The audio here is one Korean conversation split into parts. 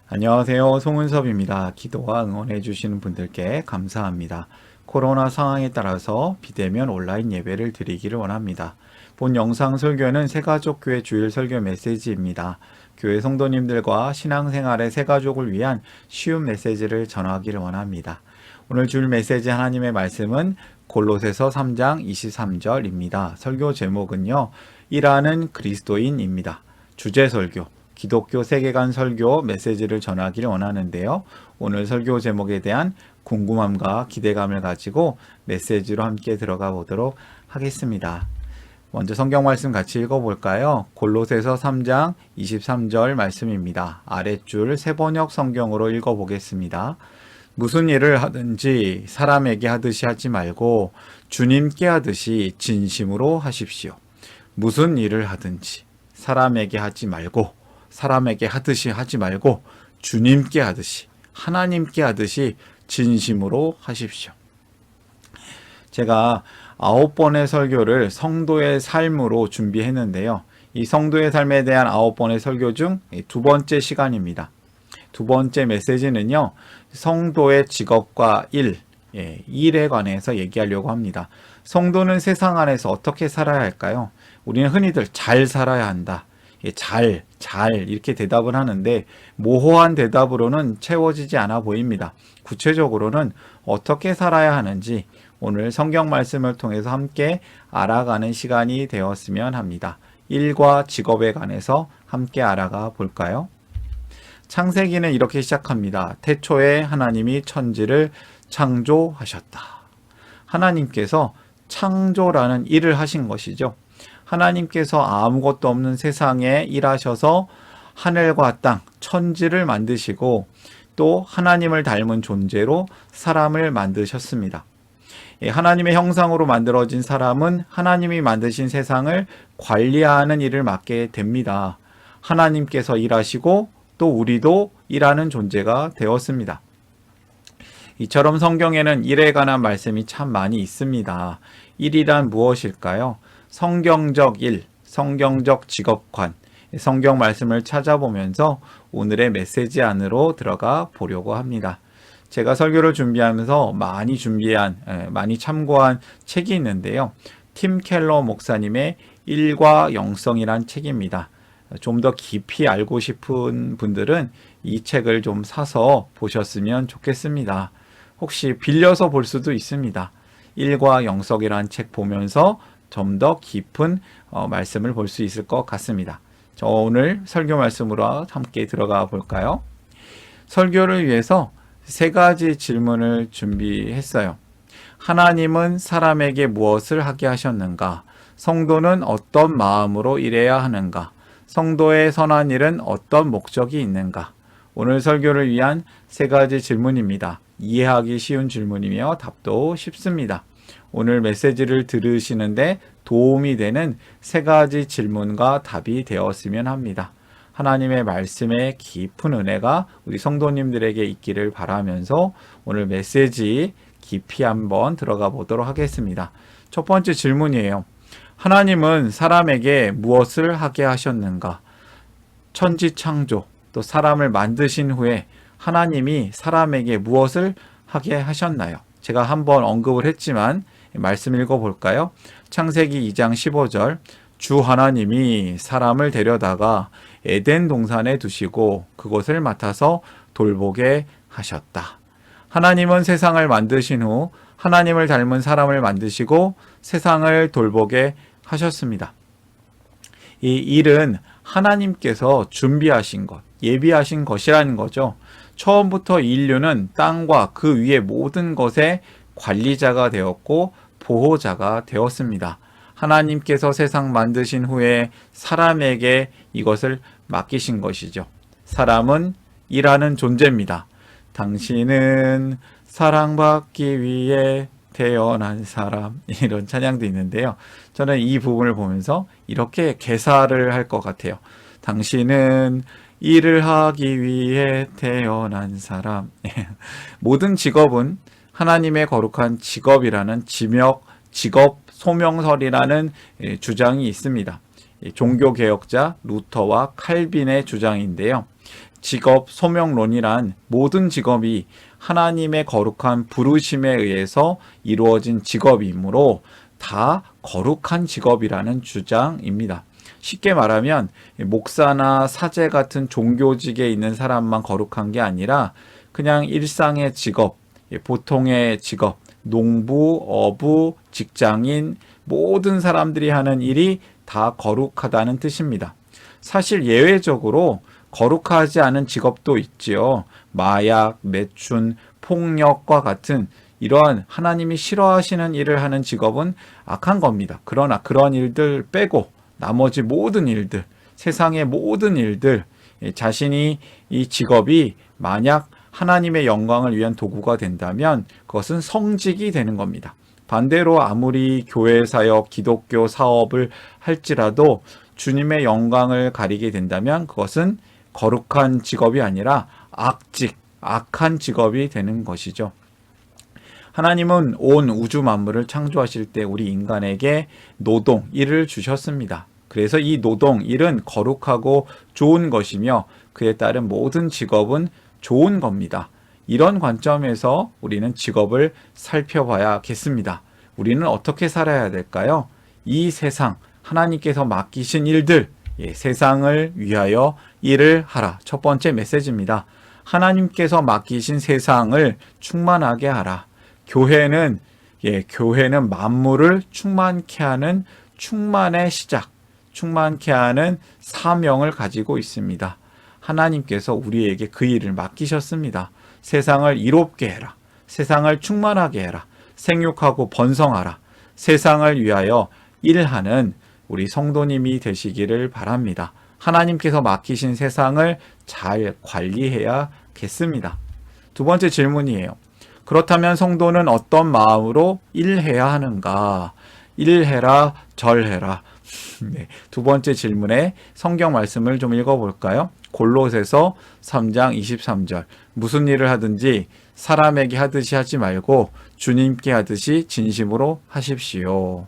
안녕하세요. 송은섭입니다. 기도와 응원해 주시는 분들께 감사합니다. 코로나 상황에 따라서 비대면 온라인 예배를 드리기를 원합니다. 본 영상 설교는 새가족교회 주일 설교 메시지입니다. 교회 성도님들과 신앙생활의 새가족을 위한 쉬운 메시지를 전하기를 원합니다. 오늘 줄 메시지 하나님의 말씀은 골로새서 3장 23절입니다. 설교 제목은요, 일하는 그리스도인입니다. 주제 설교, 기독교 세계관 설교 메시지를 전하기를 원하는데요. 오늘 설교 제목에 대한 궁금함과 기대감을 가지고 메시지로 함께 들어가 보도록 하겠습니다. 먼저 성경 말씀 같이 읽어볼까요? 골로새서 3장 23절 말씀입니다. 아랫줄 새번역 성경으로 읽어보겠습니다. 무슨 일을 하든지 사람에게 하듯이 하지 말고 주님께 하듯이 진심으로 하십시오. 무슨 일을 하든지 사람에게 하지 말고 사람에게 하듯이 하지 말고 주님께 하듯이 하나님께 하듯이 진심으로 하십시오. 제가 9번의 설교를 성도의 삶으로 준비했는데요. 이 성도의 삶에 대한 9번의 설교 중 두 번째 시간입니다. 두 번째 메시지는요, 성도의 직업과 일에 관해서 얘기하려고 합니다. 성도는 세상 안에서 어떻게 살아야 할까요? 우리는 흔히들 잘 살아야 한다. 잘 이렇게 대답을 하는데 모호한 대답으로는 채워지지 않아 보입니다. 구체적으로는 어떻게 살아야 하는지 오늘 성경 말씀을 통해서 함께 알아가는 시간이 되었으면 합니다. 일과 직업에 관해서 함께 알아가 볼까요? 창세기는 이렇게 시작합니다. 태초에 하나님이 천지를 창조하셨다. 하나님께서 창조라는 일을 하신 것이죠. 하나님께서 아무것도 없는 세상에 일하셔서 하늘과 땅, 천지를 만드시고 또 하나님을 닮은 존재로 사람을 만드셨습니다. 하나님의 형상으로 만들어진 사람은 하나님이 만드신 세상을 관리하는 일을 맡게 됩니다. 하나님께서 일하시고 또 우리도 일하는 존재가 되었습니다. 이처럼 성경에는 일에 관한 말씀이 참 많이 있습니다. 일이란 무엇일까요? 성경적 일, 성경적 직업관, 성경 말씀을 찾아보면서 오늘의 메시지 안으로 들어가 보려고 합니다. 제가 설교를 준비하면서 많이 참고한 책이 있는데요. 팀 켈러 목사님의 일과 영성이란 책입니다. 좀 더 깊이 알고 싶은 분들은 이 책을 좀 사서 보셨으면 좋겠습니다. 혹시 빌려서 볼 수도 있습니다. 일과 영성이란 책 보면서 좀 더 깊은 말씀을 볼 수 있을 것 같습니다. 저 오늘 설교 말씀으로 함께 들어가 볼까요? 설교를 위해서 세 가지 질문을 준비했어요. 하나님은 사람에게 무엇을 하게 하셨는가? 성도는 어떤 마음으로 일해야 하는가? 성도의 선한 일은 어떤 목적이 있는가? 오늘 설교를 위한 세 가지 질문입니다. 이해하기 쉬운 질문이며 답도 쉽습니다. 오늘 메시지를 들으시는데 도움이 되는 세 가지 질문과 답이 되었으면 합니다. 하나님의 말씀의 깊은 은혜가 우리 성도님들에게 있기를 바라면서 오늘 메시지 깊이 한번 들어가 보도록 하겠습니다. 첫 번째 질문이에요. 하나님은 사람에게 무엇을 하게 하셨는가? 천지 창조, 또 사람을 만드신 후에 하나님이 사람에게 무엇을 하게 하셨나요? 제가 한번 언급을 했지만 말씀 읽어볼까요? 창세기 2장 15절 주 하나님이 사람을 데려다가 에덴 동산에 두시고 그곳을 맡아서 돌보게 하셨다. 하나님은 세상을 만드신 후 하나님을 닮은 사람을 만드시고 세상을 돌보게 하셨습니다. 이 일은 하나님께서 준비하신 것, 예비하신 것이라는 거죠. 처음부터 인류는 땅과 그 위의 모든 것의 관리자가 되었고 보호자가 되었습니다. 하나님께서 세상 만드신 후에 사람에게 이것을 맡기신 것이죠. 사람은 일하는 존재입니다. 당신은 사랑받기 위해 태어난 사람, 이런 찬양도 있는데요. 저는 이 부분을 보면서 이렇게 개사를 할 것 같아요. 당신은 일을 하기 위해 태어난 사람. 모든 직업은 하나님의 거룩한 직업이라는 직업 소명설이라는 주장이 있습니다. 종교개혁자 루터와 칼빈의 주장인데요. 직업 소명론이란 모든 직업이 하나님의 거룩한 부르심에 의해서 이루어진 직업이므로 다 거룩한 직업이라는 주장입니다. 쉽게 말하면 목사나 사제 같은 종교직에 있는 사람만 거룩한 게 아니라 그냥 일상의 직업, 보통의 직업, 농부, 어부, 직장인, 모든 사람들이 하는 일이 다 거룩하다는 뜻입니다. 사실 예외적으로 거룩하지 않은 직업도 있지요. 마약, 매춘, 폭력과 같은 이러한 하나님이 싫어하시는 일을 하는 직업은 악한 겁니다. 그러나 그런 일들 빼고 나머지 모든 일들, 세상의 모든 일들, 자신이 이 직업이 만약 하나님의 영광을 위한 도구가 된다면 그것은 성직이 되는 겁니다. 반대로 아무리 교회 사역, 기독교 사업을 할지라도 주님의 영광을 가리게 된다면 그것은 거룩한 직업이 아니라 악직, 악한 직업이 되는 것이죠. 하나님은 온 우주 만물을 창조하실 때 우리 인간에게 노동, 일을 주셨습니다. 그래서 이 노동, 일은 거룩하고 좋은 것이며 그에 따른 모든 직업은 좋은 겁니다. 이런 관점에서 우리는 직업을 살펴봐야겠습니다. 우리는 어떻게 살아야 될까요? 이 세상, 하나님께서 맡기신 일들, 세상을 위하여 일을 하라. 첫 번째 메시지입니다. 하나님께서 맡기신 세상을 충만하게 하라. 교회는 만물을 충만케 하는 충만의 시작, 충만케 하는 사명을 가지고 있습니다. 하나님께서 우리에게 그 일을 맡기셨습니다. 세상을 이롭게 해라. 세상을 충만하게 해라. 생육하고 번성하라. 세상을 위하여 일하는 우리 성도님이 되시기를 바랍니다. 하나님께서 맡기신 세상을 잘 관리해야겠습니다. 두 번째 질문이에요. 그렇다면 성도는 어떤 마음으로 일해야 하는가? 일해라, 절해라. 네, 두 번째 질문에 성경 말씀을 좀 읽어볼까요? 골로새서 3장 23절. 무슨 일을 하든지 사람에게 하듯이 하지 말고 주님께 하듯이 진심으로 하십시오.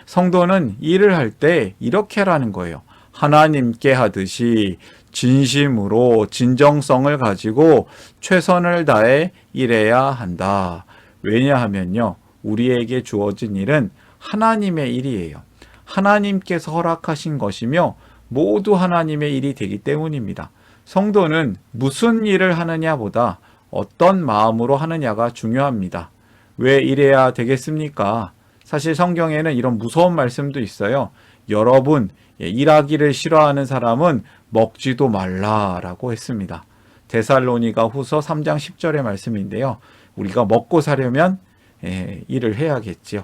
성도는 일을 할 때 이렇게 하라는 거예요. 하나님께 하듯이 진심으로 진정성을 가지고 최선을 다해 일해야 한다. 왜냐하면요, 우리에게 주어진 일은 하나님의 일이에요. 하나님께서 허락하신 것이며 모두 하나님의 일이 되기 때문입니다. 성도는 무슨 일을 하느냐보다 어떤 마음으로 하느냐가 중요합니다. 왜 일해야 되겠습니까? 사실 성경에는 이런 무서운 말씀도 있어요. 여러분, 일하기를 싫어하는 사람은 먹지도 말라라고 했습니다. 데살로니가 후서 3장 10절의 말씀인데요. 우리가 먹고 사려면 일을 해야겠지요.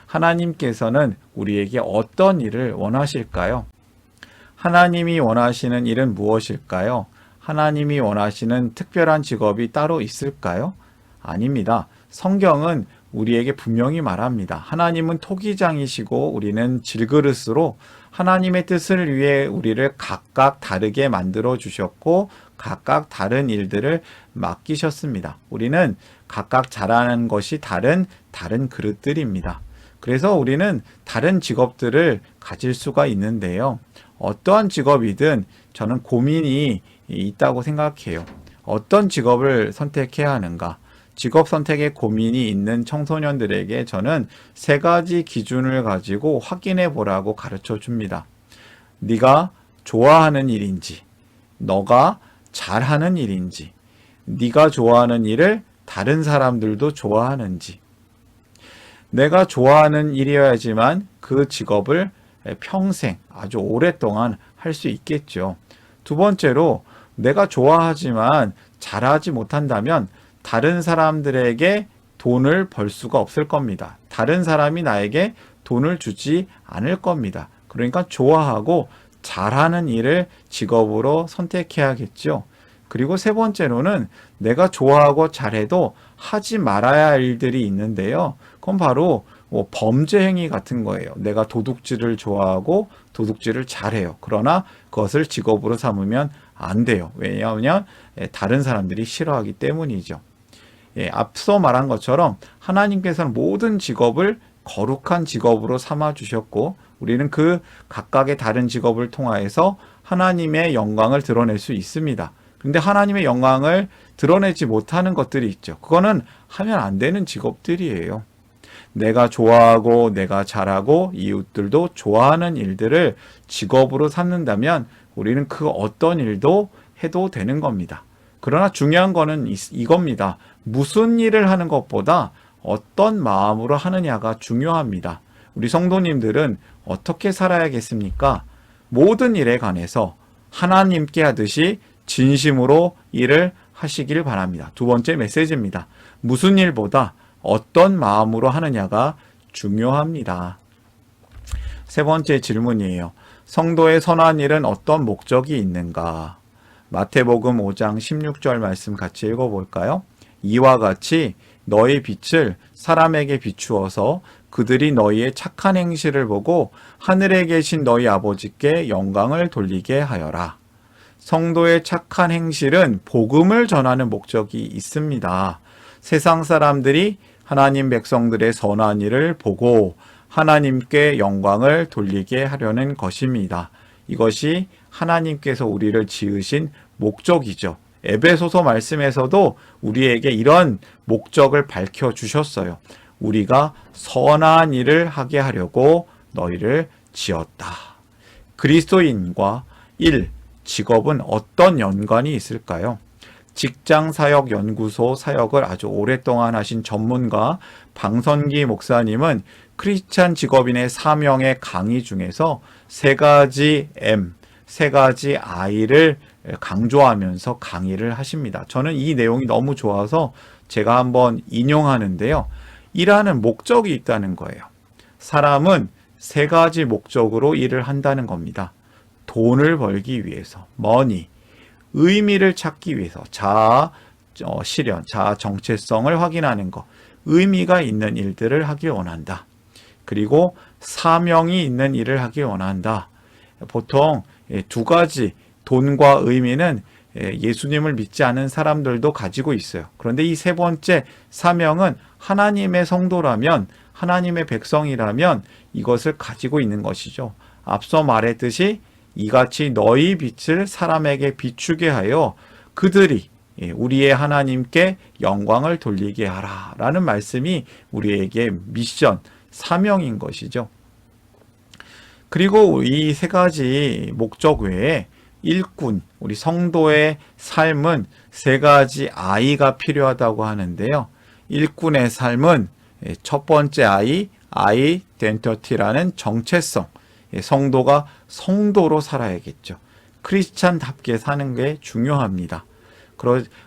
하나님께서는 우리에게 어떤 일을 원하실까요? 하나님이 원하시는 일은 무엇일까요? 하나님이 원하시는 특별한 직업이 따로 있을까요? 아닙니다. 성경은 우리에게 분명히 말합니다. 하나님은 토기장이시고 우리는 질그릇으로 하나님의 뜻을 위해 우리를 각각 다르게 만들어 주셨고 각각 다른 일들을 맡기셨습니다. 우리는 각각 잘하는 것이 다른 그릇들입니다. 그래서 우리는 다른 직업들을 가질 수가 있는데요. 어떠한 직업이든 저는 고민이 있다고 생각해요. 어떤 직업을 선택해야 하는가? 직업 선택에 고민이 있는 청소년들에게 저는 세 가지 기준을 가지고 확인해 보라고 가르쳐 줍니다. 네가 좋아하는 일인지, 너가 잘하는 일인지, 네가 좋아하는 일을 다른 사람들도 좋아하는지. 내가 좋아하는 일이어야지만 그 직업을 평생 아주 오랫동안 할 수 있겠죠. 두 번째로 내가 좋아하지만 잘하지 못한다면 다른 사람들에게 돈을 벌 수가 없을 겁니다. 다른 사람이 나에게 돈을 주지 않을 겁니다. 그러니까 좋아하고 잘하는 일을 직업으로 선택해야겠죠. 그리고 세 번째로는 내가 좋아하고 잘해도 하지 말아야 할 일들이 있는데요. 그건 바로 범죄 행위 같은 거예요. 내가 도둑질을 좋아하고 도둑질을 잘해요. 그러나 그것을 직업으로 삼으면 안 돼요. 왜냐하면 다른 사람들이 싫어하기 때문이죠. 앞서 말한 것처럼 하나님께서는 모든 직업을 거룩한 직업으로 삼아 주셨고 우리는 그 각각의 다른 직업을 통하여서 하나님의 영광을 드러낼 수 있습니다. 근데 하나님의 영광을 드러내지 못하는 것들이 있죠. 그거는 하면 안 되는 직업들이에요. 내가 좋아하고 내가 잘하고 이웃들도 좋아하는 일들을 직업으로 삼는다면 우리는 그 어떤 일도 해도 되는 겁니다. 그러나 중요한 거는 이겁니다. 무슨 일을 하는 것보다 어떤 마음으로 하느냐가 중요합니다. 우리 성도님들은 어떻게 살아야겠습니까? 모든 일에 관해서 하나님께 하듯이 진심으로 일을 하시길 바랍니다. 두 번째 메시지입니다. 무슨 일보다 어떤 마음으로 하느냐가 중요합니다. 세 번째 질문이에요. 성도의 선한 일은 어떤 목적이 있는가? 마태복음 5장 16절 말씀 같이 읽어볼까요? 이와 같이 너의 빛을 사람에게 비추어서 그들이 너희의 착한 행실을 보고 하늘에 계신 너희 아버지께 영광을 돌리게 하여라. 성도의 착한 행실은 복음을 전하는 목적이 있습니다. 세상 사람들이 하나님 백성들의 선한 일을 보고 하나님께 영광을 돌리게 하려는 것입니다. 이것이 하나님께서 우리를 지으신 목적이죠. 에베소서 말씀에서도 우리에게 이런 목적을 밝혀주셨어요. 우리가 선한 일을 하게 하려고 너희를 지었다. 그리스도인과 직업은 어떤 연관이 있을까요? 직장사역연구소 사역을 아주 오랫동안 하신 전문가 방선기 목사님은 크리스찬 직업인의 사명의 강의 중에서 세 가지 I를 강조하면서 강의를 하십니다. 저는 이 내용이 너무 좋아서 제가 한번 인용하는데요. 일하는 목적이 있다는 거예요. 사람은 세 가지 목적으로 일을 한다는 겁니다. 돈을 벌기 위해서, money, 의미를 찾기 위해서, 자아 실현, 자아 정체성을 확인하는 것, 의미가 있는 일들을 하길 원한다. 그리고 사명이 있는 일을 하길 원한다. 보통 두 가지, 돈과 의미는 예수님을 믿지 않은 사람들도 가지고 있어요. 그런데 이 세 번째 사명은 하나님의 성도라면, 하나님의 백성이라면 이것을 가지고 있는 것이죠. 앞서 말했듯이 이같이 너희 빛을 사람에게 비추게 하여 그들이 우리의 하나님께 영광을 돌리게 하라 라는 말씀이 우리에게 미션, 사명인 것이죠. 그리고 이 세 가지 목적 외에 일꾼, 우리 성도의 삶은 세 가지 I가 필요하다고 하는데요. 일꾼의 삶은 첫 번째 아이덴티티라는 정체성, 성도가 성도로 살아야겠죠. 크리스찬답게 사는 게 중요합니다.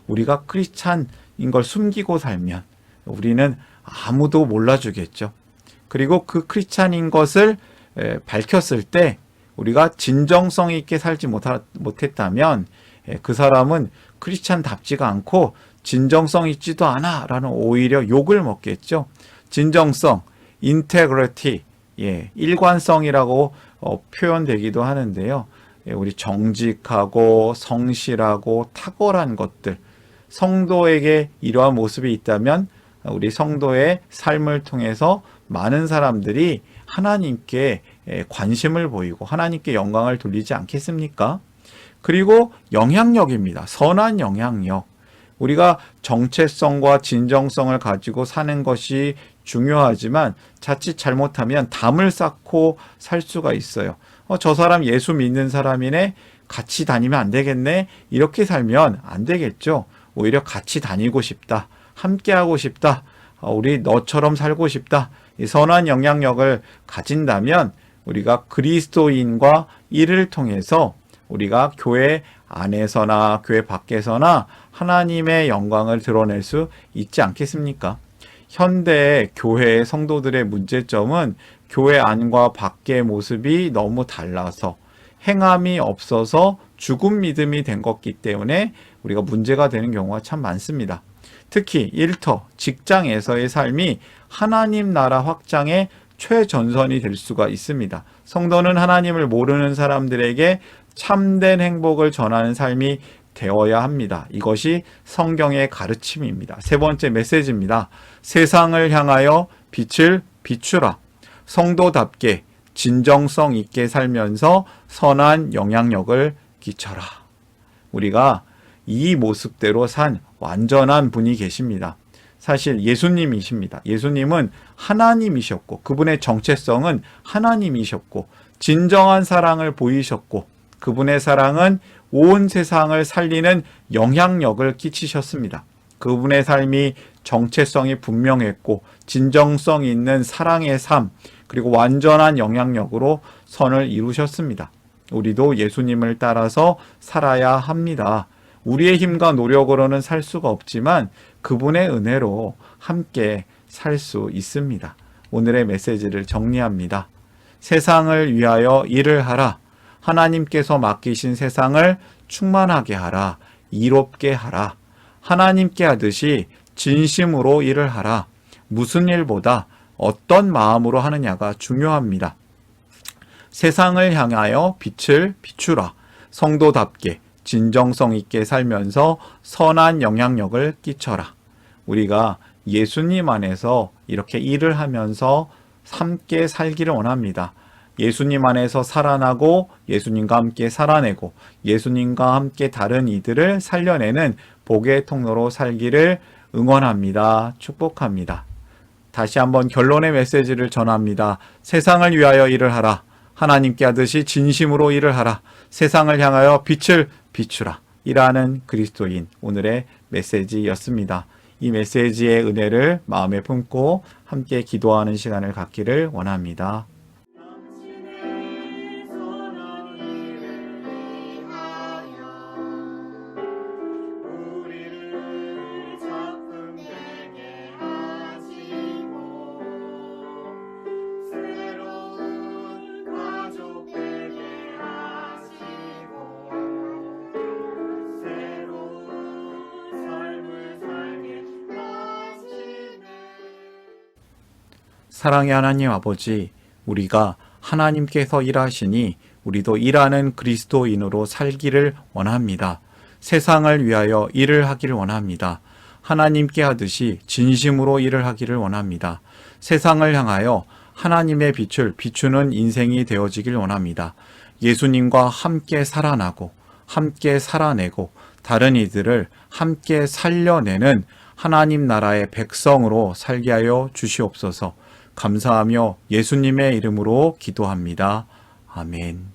우리가 크리스찬인 걸 숨기고 살면 우리는 아무도 몰라주겠죠. 그리고 그 크리스찬인 것을 밝혔을 때 우리가 진정성 있게 살지 못했다면 그 사람은 크리스찬답지가 않고 진정성 있지도 않아 라는 오히려 욕을 먹겠죠. 진정성, integrity, 일관성이라고 표현되기도 하는데요. 우리 정직하고 성실하고 탁월한 것들, 성도에게 이러한 모습이 있다면 우리 성도의 삶을 통해서 많은 사람들이 하나님께 관심을 보이고 하나님께 영광을 돌리지 않겠습니까? 그리고 영향력입니다. 선한 영향력. 우리가 정체성과 진정성을 가지고 사는 것이 중요하지만 자칫 잘못하면 담을 쌓고 살 수가 있어요. 저 사람 예수 믿는 사람이네, 같이 다니면 안 되겠네, 이렇게 살면 안 되겠죠. 오히려 같이 다니고 싶다, 함께하고 싶다, 우리 너처럼 살고 싶다, 이 선한 영향력을 가진다면 우리가 그리스도인과 일을 통해서 우리가 교회 안에서나 교회 밖에서나 하나님의 영광을 드러낼 수 있지 않겠습니까? 현대 교회의 성도들의 문제점은 교회 안과 밖의 모습이 너무 달라서 행함이 없어서 죽은 믿음이 된 것이기 때문에 우리가 문제가 되는 경우가 참 많습니다. 특히 일터, 직장에서의 삶이 하나님 나라 확장의 최전선이 될 수가 있습니다. 성도는 하나님을 모르는 사람들에게 참된 행복을 전하는 삶이 되어야 합니다. 이것이 성경의 가르침입니다. 세 번째 메시지입니다. 세상을 향하여 빛을 비추라. 성도답게 진정성 있게 살면서 선한 영향력을 끼쳐라. 우리가 이 모습대로 산 완전한 분이 계십니다. 사실 예수님이십니다. 예수님은 하나님이셨고 그분의 정체성은 하나님이셨고 진정한 사랑을 보이셨고 그분의 사랑은 온 세상을 살리는 영향력을 끼치셨습니다. 그분의 삶이 정체성이 분명했고 진정성 있는 사랑의 삶 그리고 완전한 영향력으로 선을 이루셨습니다. 우리도 예수님을 따라서 살아야 합니다. 우리의 힘과 노력으로는 살 수가 없지만 그분의 은혜로 함께 살 수 있습니다. 오늘의 메시지를 정리합니다. 세상을 위하여 일을 하라. 하나님께서 맡기신 세상을 충만하게 하라. 이롭게 하라. 하나님께 하듯이 진심으로 일을 하라. 무슨 일보다 어떤 마음으로 하느냐가 중요합니다. 세상을 향하여 빛을 비추라. 성도답게 진정성 있게 살면서 선한 영향력을 끼쳐라. 우리가 예수님 안에서 이렇게 일을 하면서 함께 살기를 원합니다. 예수님 안에서 살아나고 예수님과 함께 살아내고 예수님과 함께 다른 이들을 살려내는 복의 통로로 살기를 응원합니다. 축복합니다. 다시 한번 결론의 메시지를 전합니다. 세상을 위하여 일을 하라. 하나님께 하듯이 진심으로 일을 하라. 세상을 향하여 빛을 비추라. 일하는 그리스도인 오늘의 메시지였습니다. 이 메시지의 은혜를 마음에 품고 함께 기도하는 시간을 갖기를 원합니다. 사랑의 하나님 아버지, 우리가 하나님께서 일하시니 우리도 일하는 그리스도인으로 살기를 원합니다. 세상을 위하여 일을 하기를 원합니다. 하나님께 하듯이 진심으로 일을 하기를 원합니다. 세상을 향하여 하나님의 빛을 비추는 인생이 되어지길 원합니다. 예수님과 함께 살아나고 함께 살아내고 다른 이들을 함께 살려내는 하나님 나라의 백성으로 살게 하여 주시옵소서. 감사하며 예수님의 이름으로 기도합니다. 아멘.